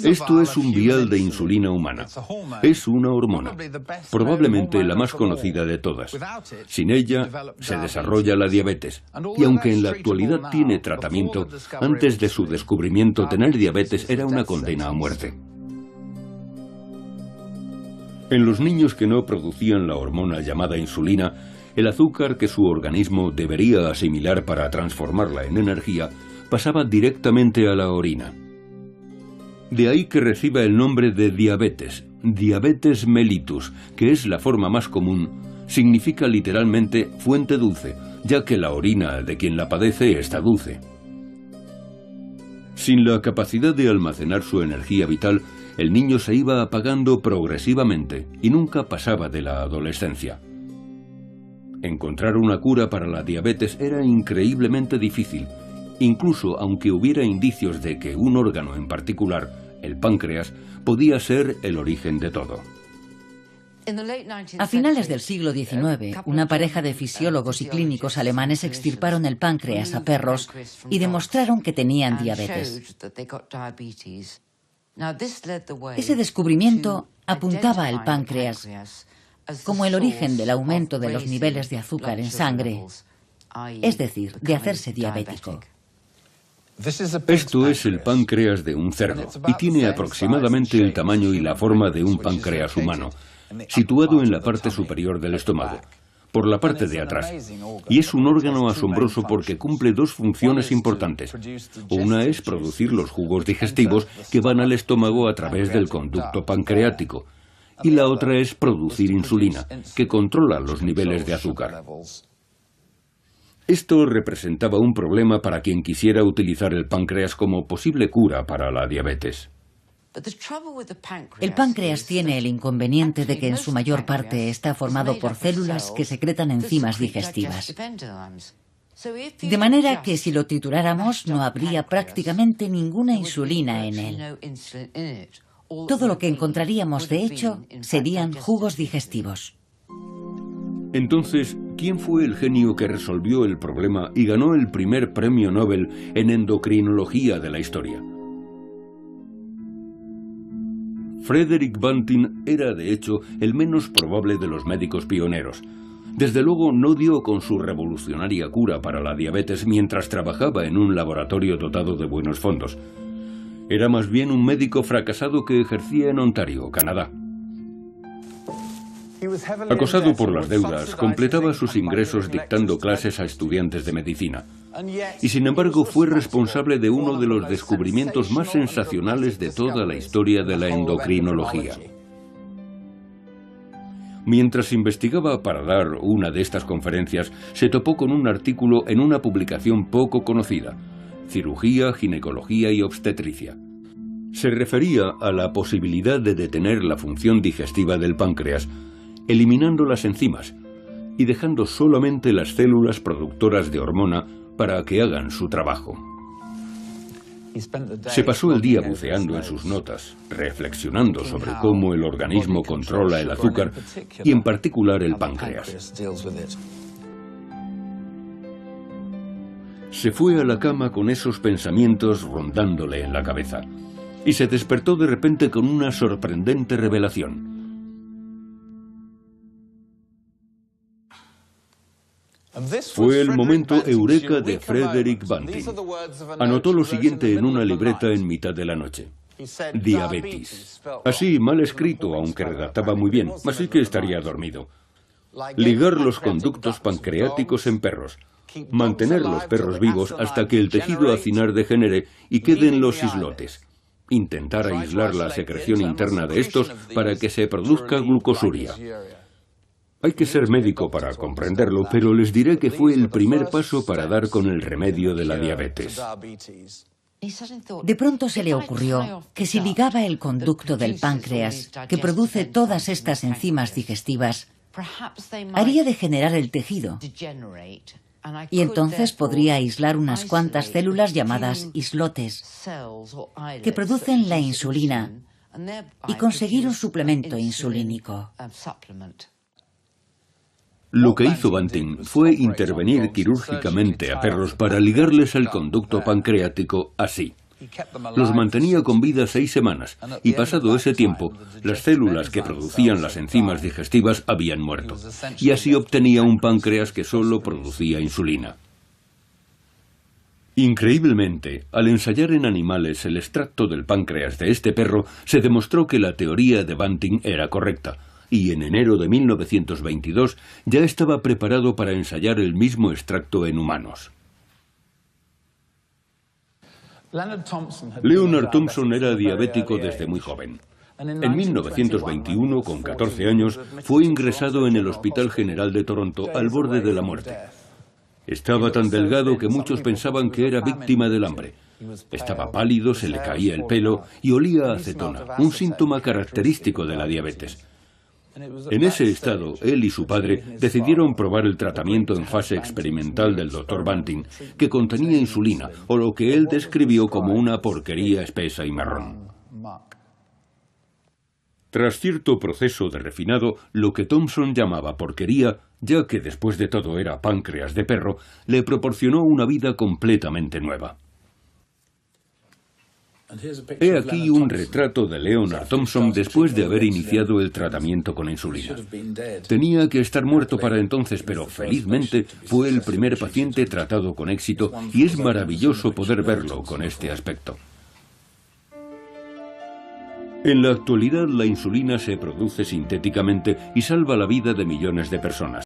Esto es un vial de insulina humana. Es una hormona, probablemente la más conocida de todas. Sin ella, se desarrolla la diabetes. Y aunque en la actualidad tiene tratamiento, antes de su descubrimiento tener diabetes era una condena a muerte. En los niños que no producían la hormona llamada insulina, el azúcar que su organismo debería asimilar para transformarla en energía pasaba directamente a la orina. De ahí que reciba el nombre de diabetes mellitus, que es la forma más común, significa literalmente fuente dulce, ya que la orina de quien la padece está dulce. Sin la capacidad de almacenar su energía vital, el niño se iba apagando progresivamente y nunca pasaba de la adolescencia. Encontrar una cura para la diabetes era increíblemente difícil, incluso aunque hubiera indicios de que un órgano en particular, el páncreas, podía ser el origen de todo. A finales del siglo XIX, una pareja de fisiólogos y clínicos alemanes extirparon el páncreas a perros y demostraron que tenían diabetes. Ese descubrimiento apuntaba al páncreas como el origen del aumento de los niveles de azúcar en sangre, es decir, de hacerse diabético. Esto es el páncreas de un cerdo y tiene aproximadamente el tamaño y la forma de un páncreas humano, situado en la parte superior del estómago, por la parte de atrás. Y es un órgano asombroso porque cumple dos funciones importantes. Una es producir los jugos digestivos que van al estómago a través del conducto pancreático, y la otra es producir insulina, que controla los niveles de azúcar. Esto representaba un problema para quien quisiera utilizar el páncreas como posible cura para la diabetes. El páncreas tiene el inconveniente de que en su mayor parte está formado por células que secretan enzimas digestivas. De manera que si lo trituráramos no habría prácticamente ninguna insulina en él. Todo lo que encontraríamos, de hecho, serían jugos digestivos. Entonces, ¿quién fue el genio que resolvió el problema y ganó el primer premio Nobel en endocrinología de la historia? Frederick Banting era, de hecho, el menos probable de los médicos pioneros. Desde luego no dio con su revolucionaria cura para la diabetes mientras trabajaba en un laboratorio dotado de buenos fondos. Era más bien un médico fracasado que ejercía en Ontario, Canadá. Acosado por las deudas, completaba sus ingresos dictando clases a estudiantes de medicina. Y sin embargo fue responsable de uno de los descubrimientos más sensacionales de toda la historia de la endocrinología. Mientras investigaba para dar una de estas conferencias, se topó con un artículo en una publicación poco conocida, Cirugía, Ginecología y Obstetricia. Se refería a la posibilidad de detener la función digestiva del páncreas, eliminando las enzimas y dejando solamente las células productoras de hormona para que hagan su trabajo. Se pasó el día buceando en sus notas, reflexionando sobre cómo el organismo controla el azúcar y en particular el páncreas. Se fue a la cama con esos pensamientos rondándole en la cabeza y se despertó de repente con una sorprendente revelación. Fue el momento eureka de Frederick Banting. Anotó lo siguiente en una libreta en mitad de la noche. Diabetes. Así, mal escrito, aunque redactaba muy bien, así que estaría dormido. Ligar los conductos pancreáticos en perros. Mantener los perros vivos hasta que el tejido acinar degenere y queden los islotes. Intentar aislar la secreción interna de estos para que se produzca glucosuria. Hay que ser médico para comprenderlo, pero les diré que fue el primer paso para dar con el remedio de la diabetes. De pronto se le ocurrió que si ligaba el conducto del páncreas, que produce todas estas enzimas digestivas, haría degenerar el tejido. Y entonces podría aislar unas cuantas células llamadas islotes, que producen la insulina, y conseguir un suplemento insulínico. Lo que hizo Banting fue intervenir quirúrgicamente a perros para ligarles el conducto pancreático así. Los mantenía con vida 6 semanas y pasado ese tiempo, las células que producían las enzimas digestivas habían muerto. Y así obtenía un páncreas que solo producía insulina. Increíblemente, al ensayar en animales el extracto del páncreas de este perro, se demostró que la teoría de Banting era correcta, y en enero de 1922 ya estaba preparado para ensayar el mismo extracto en humanos. Leonard Thompson era diabético desde muy joven. En 1921, con 14 años, fue ingresado en el Hospital General de Toronto al borde de la muerte. Estaba tan delgado que muchos pensaban que era víctima del hambre. Estaba pálido, se le caía el pelo y olía a acetona, un síntoma característico de la diabetes. En ese estado, él y su padre decidieron probar el tratamiento en fase experimental del Dr. Banting, que contenía insulina, o lo que él describió como una porquería espesa y marrón. Tras cierto proceso de refinado, lo que Thompson llamaba porquería, ya que después de todo era páncreas de perro, le proporcionó una vida completamente nueva. He aquí un retrato de Leonard Thompson después de haber iniciado el tratamiento con insulina. Tenía que estar muerto para entonces, pero felizmente fue el primer paciente tratado con éxito y es maravilloso poder verlo con este aspecto. En la actualidad, la insulina se produce sintéticamente y salva la vida de millones de personas.